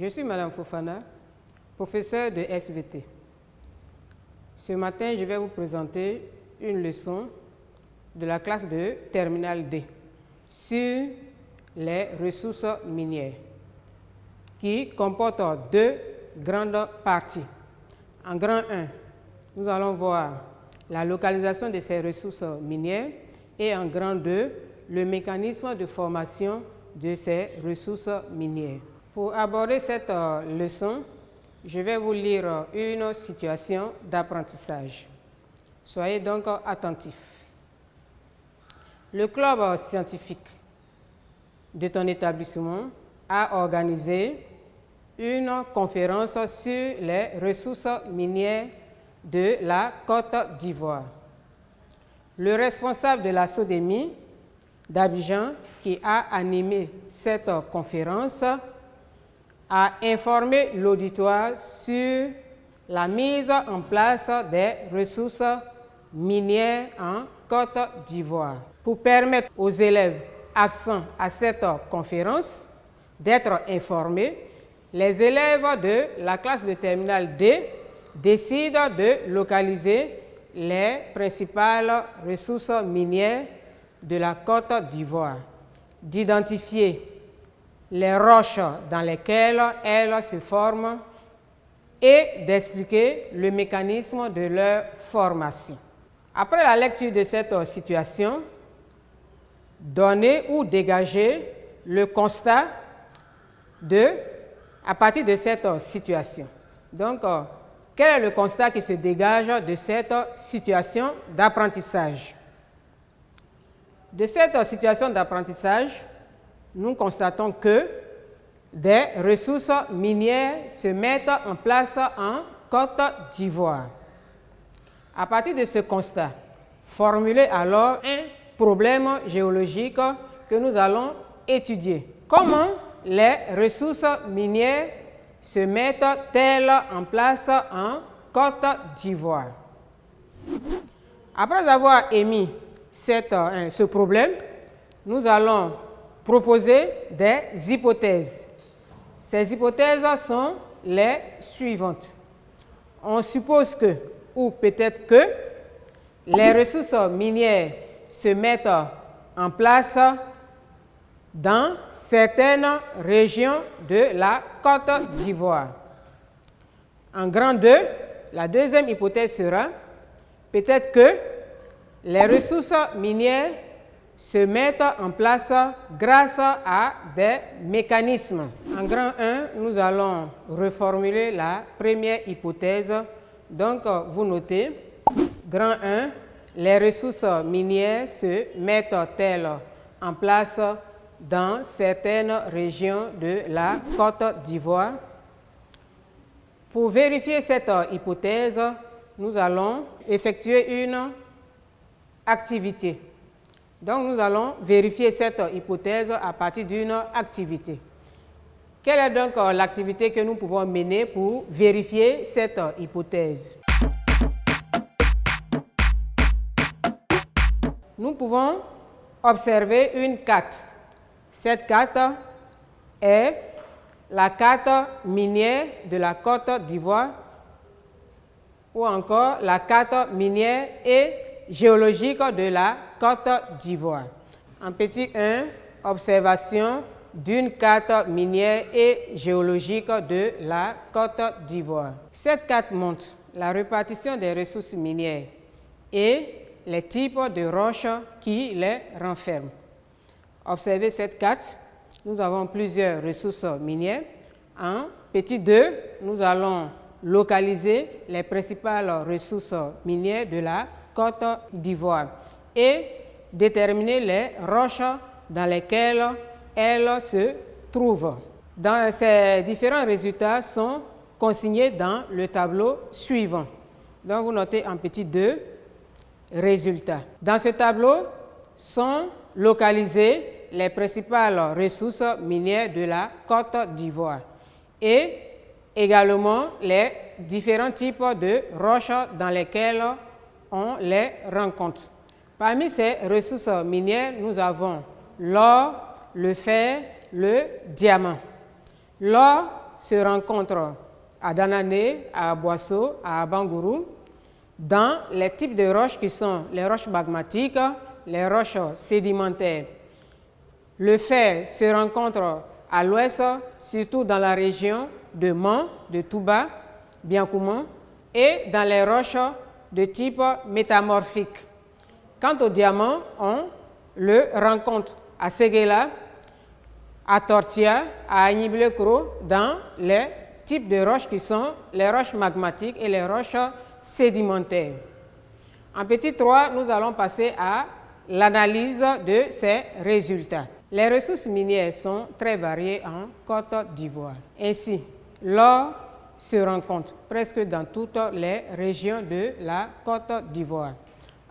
Je suis Madame Fofana, professeure de SVT. Ce matin, je vais vous présenter une leçon de la classe de Terminale D sur les ressources minières qui comporte deux grandes parties. En grand 1, nous allons voir la localisation de ces ressources minières et en grand 2, le mécanisme de formation de ces ressources minières. Pour aborder cette leçon, je vais vous lire une situation d'apprentissage. Soyez donc attentifs. Le club scientifique de ton établissement a organisé une conférence sur les ressources minières de la Côte d'Ivoire. Le responsable de la SODEMI d'Abidjan, qui a animé cette conférence, a informé l'auditoire sur la mise en place des ressources minières en Côte d'Ivoire. Pour permettre aux élèves absents à cette conférence d'être informés, les élèves de la classe de terminale D décident de localiser les principales ressources minières de la Côte d'Ivoire, d'identifier les roches dans lesquelles elles se forment et d'expliquer le mécanisme de leur formation. Après la lecture de cette situation, donnez ou dégagez le constat à partir de cette situation. Donc, quel est le constat qui se dégage de cette situation d'apprentissage? De cette situation d'apprentissage, nous constatons que des ressources minières se mettent en place en Côte d'Ivoire. À partir de ce constat, formulez alors un problème géologique que nous allons étudier. Comment les ressources minières se mettent-elles en place en Côte d'Ivoire? Après avoir émis ce problème, nous allons proposer des hypothèses. Ces hypothèses sont les suivantes. On suppose que, ou peut-être que, les ressources minières se mettent en place dans certaines régions de la Côte d'Ivoire. En grand 2, la deuxième hypothèse sera peut-être que les ressources minières se mettent en place grâce à des mécanismes. En grand 1, nous allons reformuler la première hypothèse. Donc, vous notez, grand 1, les ressources minières se mettent-elles en place dans certaines régions de la Côte d'Ivoire? Pour vérifier cette hypothèse, nous allons effectuer une activité. Donc, nous allons vérifier cette hypothèse à partir d'une activité. Quelle est donc l'activité que nous pouvons mener pour vérifier cette hypothèse? Nous pouvons observer une carte. Cette carte est la carte minière de la Côte d'Ivoire ou encore la carte minière et géologique de la Côte d'Ivoire. En petit 1, observation d'une carte minière et géologique de la Côte d'Ivoire. Cette carte montre la répartition des ressources minières et les types de roches qui les renferment. Observez cette carte. Nous avons plusieurs ressources minières. En petit 2, nous allons localiser les principales ressources minières de la Côte d'Ivoire et déterminer les roches dans lesquelles elles se trouvent. Ces différents résultats sont consignés dans le tableau suivant. Donc, vous notez en petit 2, résultats. Dans ce tableau sont localisées les principales ressources minières de la Côte d'Ivoire et également les différents types de roches dans lesquelles on les rencontre. Parmi ces ressources minières, nous avons l'or, le fer, le diamant. L'or se rencontre à Danané, à Boisseau, à Bangourou, dans les types de roches qui sont les roches magmatiques, les roches sédimentaires. Le fer se rencontre à l'ouest, surtout dans la région de Man, de Touba, Biancoumont, et dans les roches de type métamorphique. Quant au diamant, on le rencontre à Séguéla, à Tortilla, à Agniblé-Cro, dans les types de roches qui sont les roches magmatiques et les roches sédimentaires. En petit 3, nous allons passer à l'analyse de ces résultats. Les ressources minières sont très variées en Côte d'Ivoire. Ainsi, l'or se rencontre presque dans toutes les régions de la Côte d'Ivoire,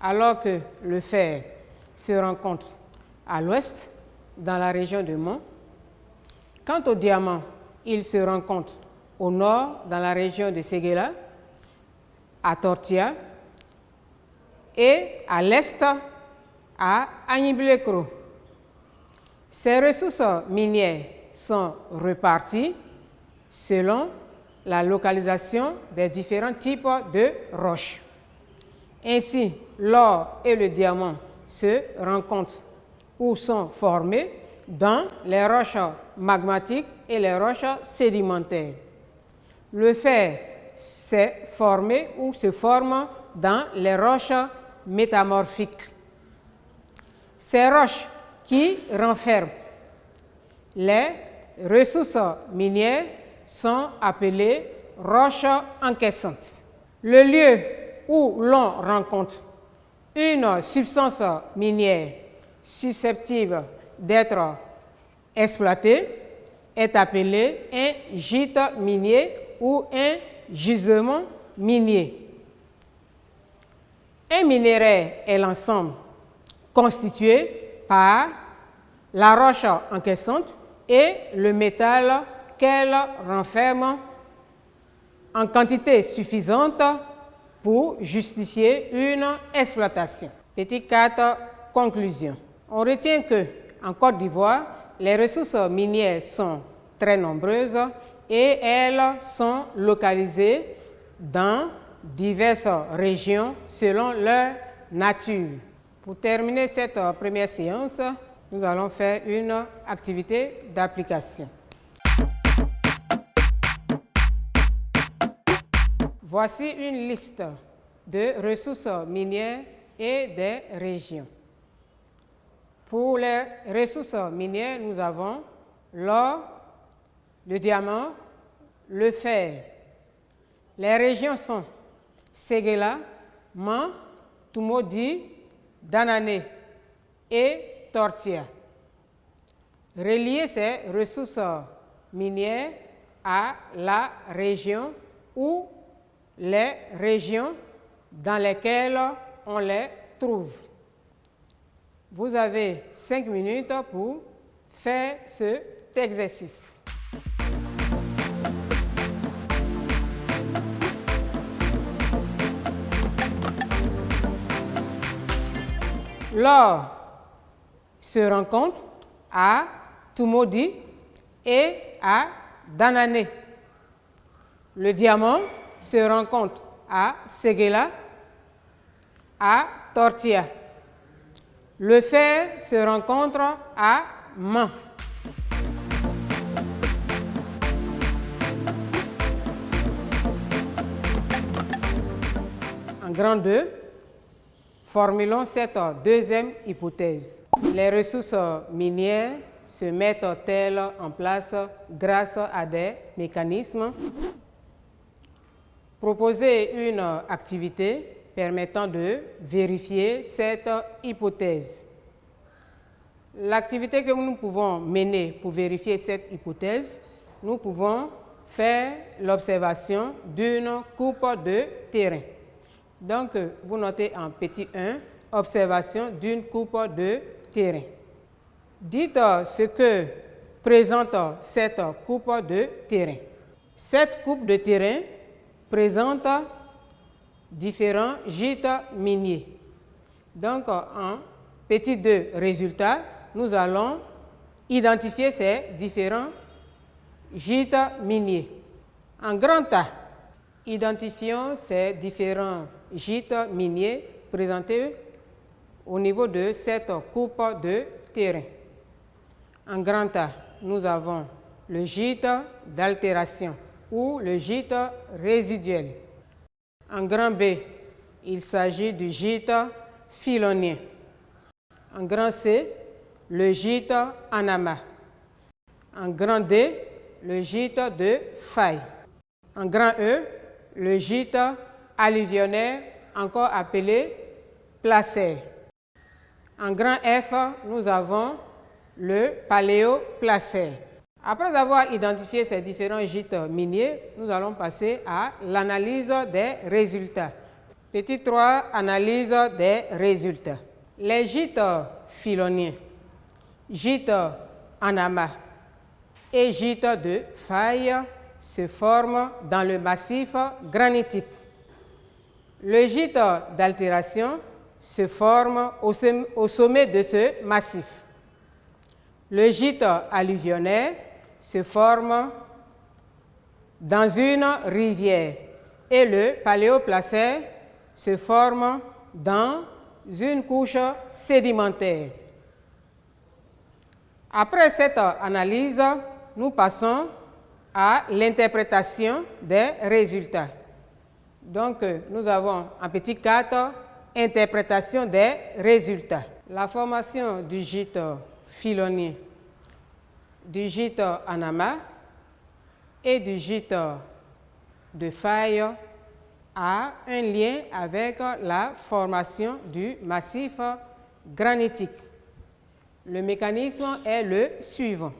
alors que le fer se rencontre à l'ouest, dans la région de Man. Quant au diamant, il se rencontre au nord, dans la région de Séguéla, à Tortilla, et à l'est, à Agniblé-Cro. Ces ressources minières sont réparties selon la localisation des différents types de roches. Ainsi, l'or et le diamant se rencontrent ou sont formés dans les roches magmatiques et les roches sédimentaires. Le fer s'est formé ou se forme dans les roches métamorphiques. Ces roches qui renferment les ressources minières sont appelées roches encaissantes. Le lieu où l'on rencontre une substance minière susceptible d'être exploitée est appelé un gîte minier ou un gisement minier. Un minéraire est l'ensemble constitué par la roche encaissante et le métal qu'elle renferme en quantité suffisante pour justifier une exploitation. Petit 4, conclusion. On retient que en Côte d'Ivoire, les ressources minières sont très nombreuses et elles sont localisées dans diverses régions selon leur nature. Pour terminer cette première séance, nous allons faire une activité d'application. Voici une liste de ressources minières et des régions. Pour les ressources minières, nous avons l'or, le diamant, le fer. Les régions sont Séguéla, Man, Toumodi, Danané et Tortilla. Relier ces ressources minières à la région ou les régions dans lesquelles on les trouve. Vous avez 5 minutes pour faire cet exercice. L'or se rencontre à Toumodi et à Danané. Le diamant se rencontre à Séguéla, à Tortilla. Le fer se rencontre à Man. En grand 2, formulons cette deuxième hypothèse. Les ressources minières se mettent-elles en place grâce à des mécanismes? Proposez une activité permettant de vérifier cette hypothèse. L'activité que nous pouvons mener pour vérifier cette hypothèse, nous pouvons faire l'observation d'une coupe de terrain. Donc, vous notez en petit 1, observation d'une coupe de terrain. Dites ce que présente cette coupe de terrain. Cette coupe de terrain présente différents gîtes miniers. Donc, en petit 2 résultats, nous allons identifier ces différents gîte minier. En grand A, identifions ces différents gîtes miniers présentés au niveau de cette coupe de terrain. En grand A, nous avons le gîte d'altération ou le gîte résiduel. En grand B, il s'agit du gîte filonien. En grand C, le gîte en amas. En grand D, le gîte de faille. En grand E, le gîte alluvionnaire, encore appelé placère. En grand F, nous avons le paléoplacère. Après avoir identifié ces différents gîtes miniers, nous allons passer à l'analyse des résultats. Petit 3, analyse des résultats. Les gîtes filoniens, gîtes en amas et gîtes de faille se forment dans le massif granitique. Le gîte d'altération se forme au sommet de ce massif. Le gîte alluvionnaire se forme dans une rivière et le paléoplacère se forme dans une couche sédimentaire. Après cette analyse, nous passons à l'interprétation des résultats. Donc, nous avons en petit 4, interprétation des résultats. La formation du gîte filonien, du gîte en amas et du gîte de faille a un lien avec la formation du massif granitique. Le mécanisme est le suivant.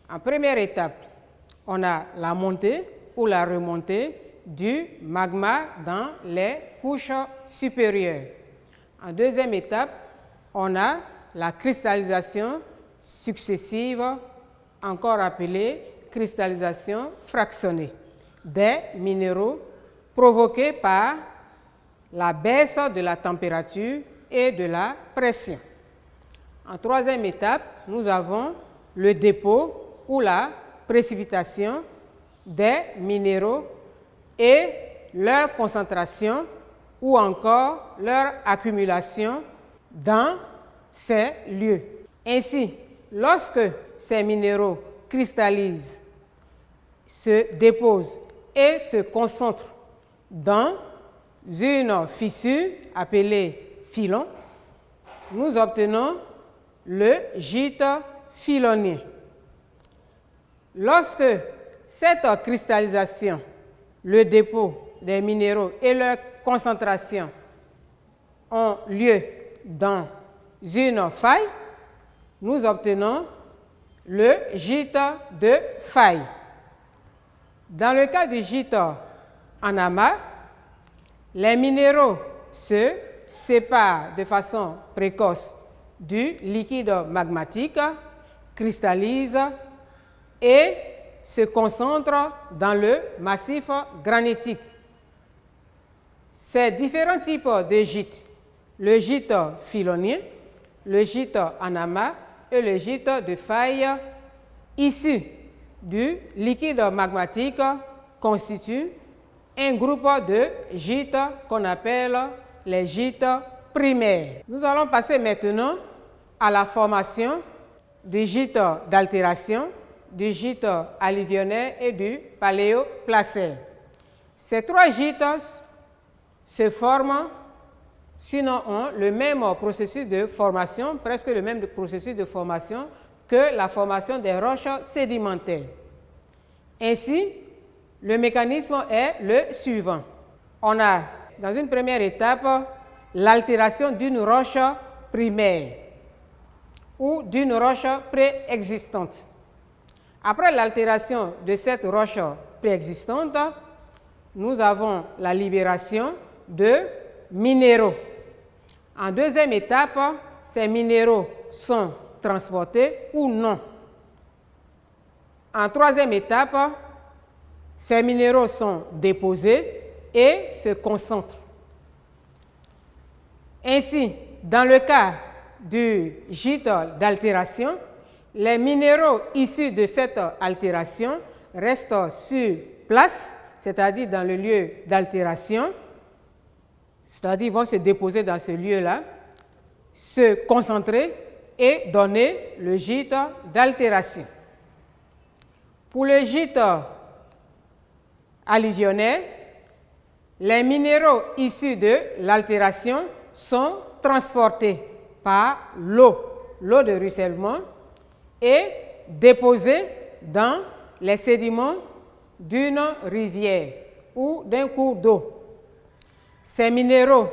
En première étape, on a la montée ou la remontée du magma dans les couches supérieures. En deuxième étape, on a la cristallisation successive, encore appelée cristallisation fractionnée, des minéraux provoqués par la baisse de la température et de la pression. En troisième étape, nous avons le dépôt ou la précipitation des minéraux et leur concentration ou encore leur accumulation dans ces lieux. Ainsi, lorsque ces minéraux cristallisent, se déposent et se concentrent dans une fissure appelée filon, nous obtenons le gîte filonien. Lorsque cette cristallisation, le dépôt des minéraux et leur concentration ont lieu dans une faille, nous obtenons le gîte de faille. Dans le cas du gîte en amas, les minéraux se séparent de façon précoce du liquide magmatique, cristallisent et se concentrent dans le massif granitique. Ces différents types de gîtes, le gîte filonien, le gîte en amas et le gîte de faille issus du liquide magmatique constituent un groupe de gîtes qu'on appelle les gîtes primaires. Nous allons passer maintenant à la formation du gîte d'altération, du gîte alluvionnaire et du paléoplacère. Ces trois gîtes se forment, sinon ont le même processus de formation, presque le même processus de formation que la formation des roches sédimentaires. Ainsi, le mécanisme est le suivant. On a, dans une première étape, l'altération d'une roche primaire ou d'une roche préexistante. Après l'altération de cette roche préexistante, nous avons la libération de minéraux. En deuxième étape, ces minéraux sont transportés ou non. En troisième étape, ces minéraux sont déposés et se concentrent. Ainsi, dans le cas du gîte d'altération, Les minéraux issus de cette altération restent sur place, c'est-à-dire dans le lieu d'altération, c'est-à-dire vont se déposer dans ce lieu-là, se concentrer et donner le gîte d'altération. Pour le gîte alluvionnaire, les minéraux issus de l'altération sont transportés par l'eau de ruissellement et déposés dans les sédiments d'une rivière ou d'un cours d'eau. Ces minéraux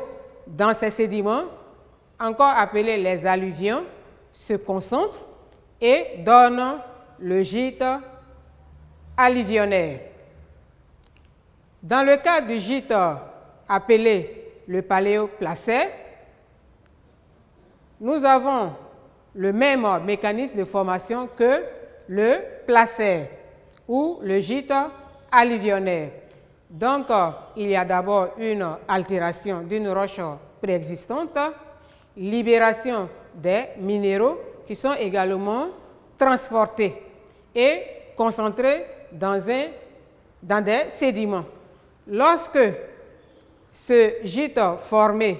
dans ces sédiments, encore appelés les alluvions, se concentrent et donnent le gîte alluvionnaire. Dans le cas du gîte appelé le paléoplacé, nous avons le même mécanisme de formation que le placé ou le gîte alluvionnaire. Donc, il y a d'abord une altération d'une roche préexistante, libération des minéraux qui sont également transportés et concentrés dans des sédiments. Lorsque ce gîte formé,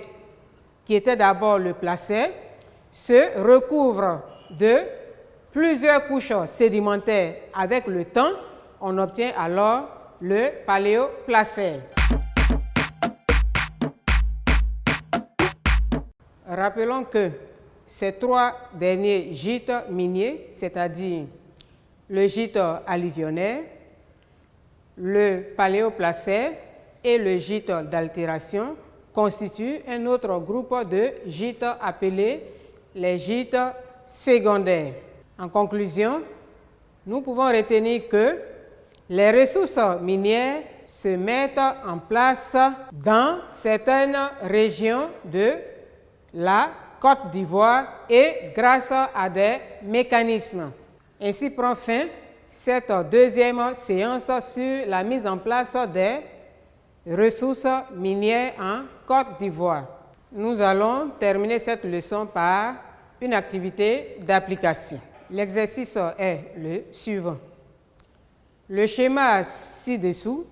qui était d'abord le placé, se recouvre de plusieurs couches sédimentaires avec le temps, on obtient alors le paléoplacé. Rappelons que ces trois derniers gîtes miniers, c'est-à-dire le gîte alluvionnaire, le paléoplacé et le gîte d'altération, constituent un autre groupe de gîtes appelés les gîtes secondaires. En conclusion, nous pouvons retenir que les ressources minières se mettent en place dans certaines régions de la Côte d'Ivoire et grâce à des mécanismes. Ainsi prend fin cette deuxième séance sur la mise en place des ressources minières en Côte d'Ivoire. Nous allons terminer cette leçon par une activité d'application. L'exercice est le suivant. Le schéma ci-dessous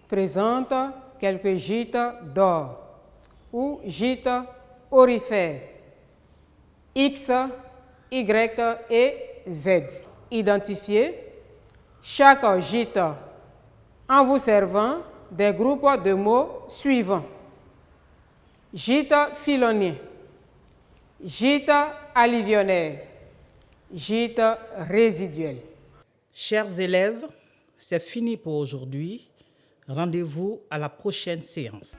présente quelques gîtes d'or ou gîtes aurifères X, Y et Z. Identifiez chaque gîte en vous servant des groupes de mots suivants. Gîte filonien, gîte alluvionnaire, gîte résiduel. Chers élèves, c'est fini pour aujourd'hui. Rendez-vous à la prochaine séance.